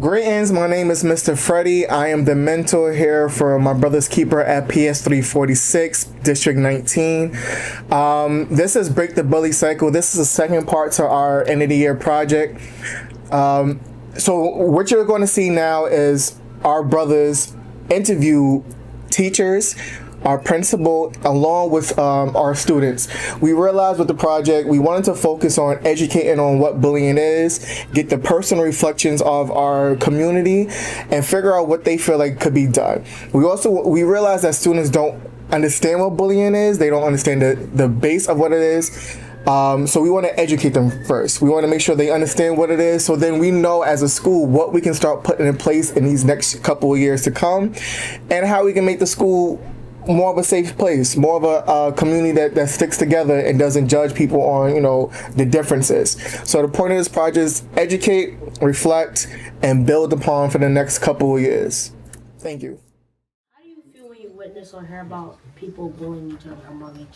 Greetings, my name is Mr. Freddie. I am the mentor here for my brother's keeper at PS346, District 19. This is Break the Bully Cycle. This is the second part to our end of the year project. So what you're going to see now is our brothers interview teachers, our principal, along with our students. We realized with the project, we wanted to focus on educating on what bullying is, get the personal reflections of our community, and figure out what they feel like could be done. We realized that students don't understand what bullying is. They don't understand the base of what it is. So we want to educate them first. We want to make sure they understand what it is, so then we know as a school what we can start putting in place in these next couple of years to come, and how we can make the school more of a safe place, more of a community that sticks together and doesn't judge people on, the differences. So the point of this project is educate, reflect, and build upon for the next couple of years. Thank you. How do you feel when you witness or hear about people bullying each other among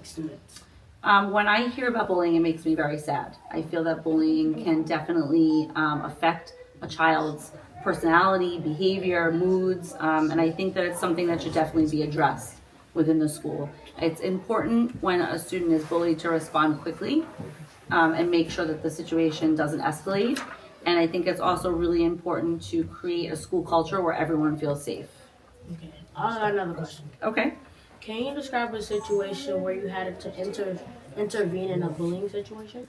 students? When I hear about bullying, it makes me very sad. I feel that bullying can definitely affect a child's personality, behavior, moods, and I think that it's something that should definitely be addressed within the school. It's important when a student is bullied to respond quickly and make sure that the situation doesn't escalate. And I think it's also really important to create a school culture where everyone feels safe. Okay, I got another question. Okay. Can you describe a situation where you had to intervene in a bullying situation?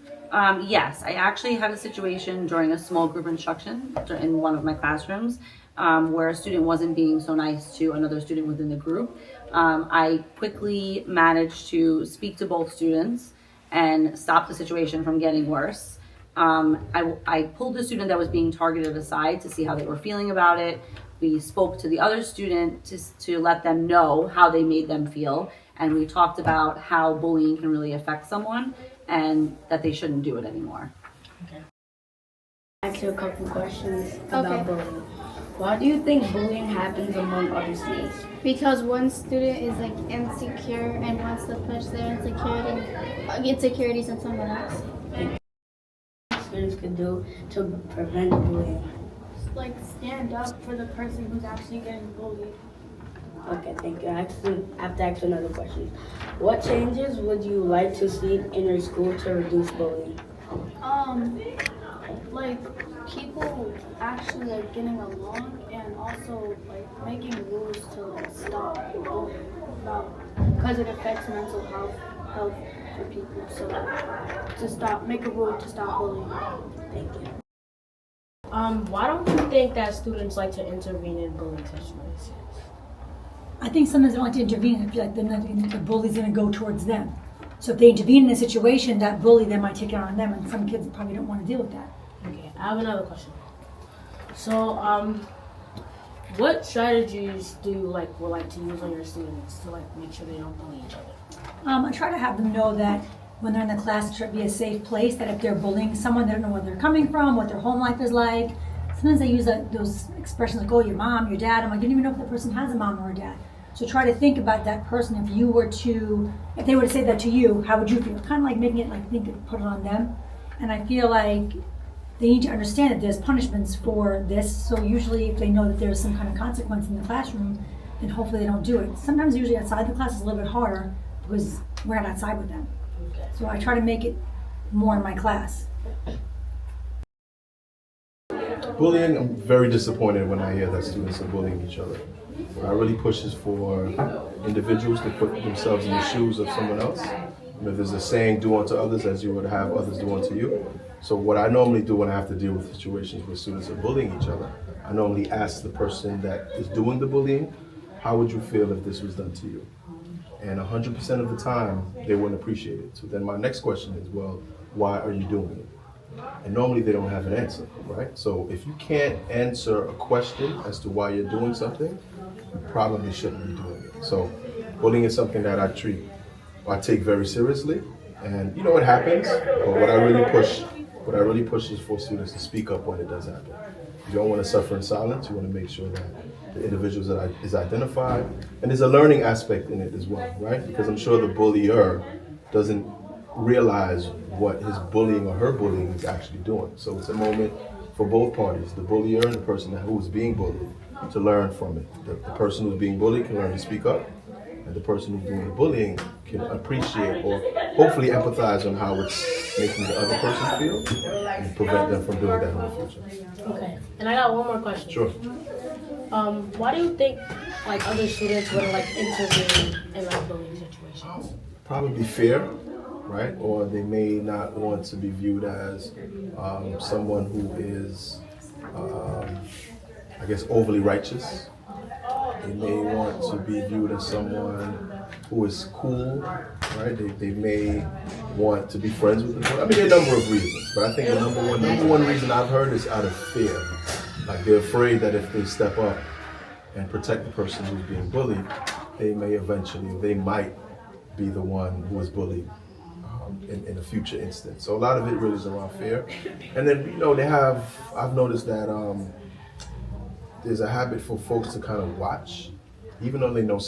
Yes, I actually had a situation during a small group instruction in one of my classrooms where a student wasn't being so nice to another student within the group. I quickly managed to speak to both students and stop the situation from getting worse. I pulled the student that was being targeted aside to see how they were feeling about it. We spoke to the other student to let them know how they made them feel. And we talked about how bullying can really affect someone and that they shouldn't do it anymore. Okay. Ask you a couple questions about bullying. Why do you think bullying happens among other students? Because one student is insecure and wants to push their insecurities on someone else. What students can do to prevent bullying? Stand up for the person who's actually getting bullied. Okay, thank you. I have to ask another question. What changes would you like to see in your school to reduce bullying? People actually getting along, and also making rules to stop bullying, because it affects mental health for people. So make a rule to stop bullying. Thank you. Why don't you think that students like to intervene in bullying situations? I think sometimes they don't like to intervene and feel like the bully's going to go towards them. So if they intervene in a situation, that bully then might take it on them, and some kids probably don't want to deal with that. Okay, I have another question. So, what strategies do you would like to use on your students to make sure they don't bully each other? I try to have them know that when they're in the class, it should be a safe place, that if they're bullying someone, they don't know where they're coming from, what their home life is like. Sometimes they use those expressions like, oh, your mom, your dad. I'm like, I didn't even know if the person has a mom or a dad. So try to think about that person. If they were to say that to you, how would you feel? Kind of like making it put it on them. And I feel like they need to understand that there's punishments for this. So usually if they know that there's some kind of consequence in the classroom, then hopefully they don't do it. Sometimes usually outside the class is a little bit harder because we're not outside with them. So I try to make it more in my class. Bullying, I'm very disappointed when I hear that students are bullying each other. What I really push is for individuals to put themselves in the shoes of someone else. There's a saying, do unto others as you would have others do unto you. So what I normally do when I have to deal with situations where students are bullying each other, I normally ask the person that is doing the bullying, how would you feel if this was done to you? And 100% of the time, they wouldn't appreciate it. So then my next question is, well, why are you doing it? And normally they don't have an answer, right? So if you can't answer a question as to why you're doing something, you probably shouldn't be doing it. So bullying is something that I take very seriously. And it happens, but what I really push is for students to speak up when it does happen. You don't want to suffer in silence. You want to make sure that the individuals that is identified, and there's a learning aspect in it as well, right? Because I'm sure the bullier doesn't realize what his bullying or her bullying is actually doing. So it's a moment for both parties, the bullier and the person who is being bullied, to learn from it. The person who's being bullied can learn to speak up, and the person who's doing the bullying can appreciate or hopefully empathize on how it's making the other person feel and prevent them from doing that in the future. Okay. And I got one more question. Sure. Why do you think like other students would like intervene in like bullying situations? Probably fear, right? Or they may not want to be viewed as someone who is, I guess, overly righteous. They may want to be viewed as someone who is cool, right? They may want to be friends with them. I mean, there are a number of reasons, but I think the number one reason I've heard is out of fear. Like they're afraid that if they step up and protect the person who's being bullied, they might be the one who is bullied in a future instance. So a lot of it really is around fear. And then, I've noticed that there's a habit for folks to kind of watch, even though they know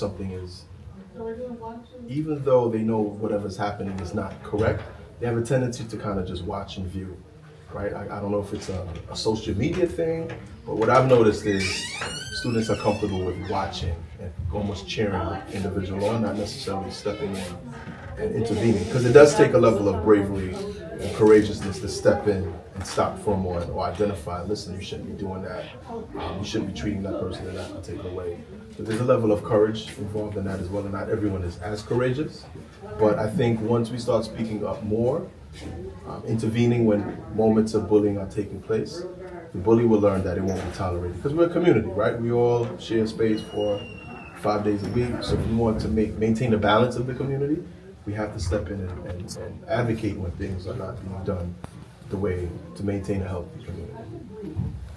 even though they know whatever's happening is not correct, they have a tendency to kind of just watch and view. Right? I don't know if it's a social media thing, but what I've noticed is students are comfortable with watching and almost cheering the individual on, not necessarily stepping in and intervening. Because it does take a level of bravery and courageousness to step in and stop someone or identify, listen, you shouldn't be doing that. You shouldn't be treating that person in that particular way. So there's a level of courage involved in that as well, and not everyone is as courageous. But I think once we start speaking up more, intervening when moments of bullying are taking place, the bully will learn that it won't be tolerated. Because we're a community, right? We all share space for 5 days a week. So if we want to maintain the balance of the community, we have to step in and advocate when things are not being done the way to maintain a healthy community.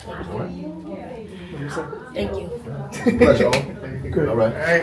All right? Thank you. Pleasure. All right.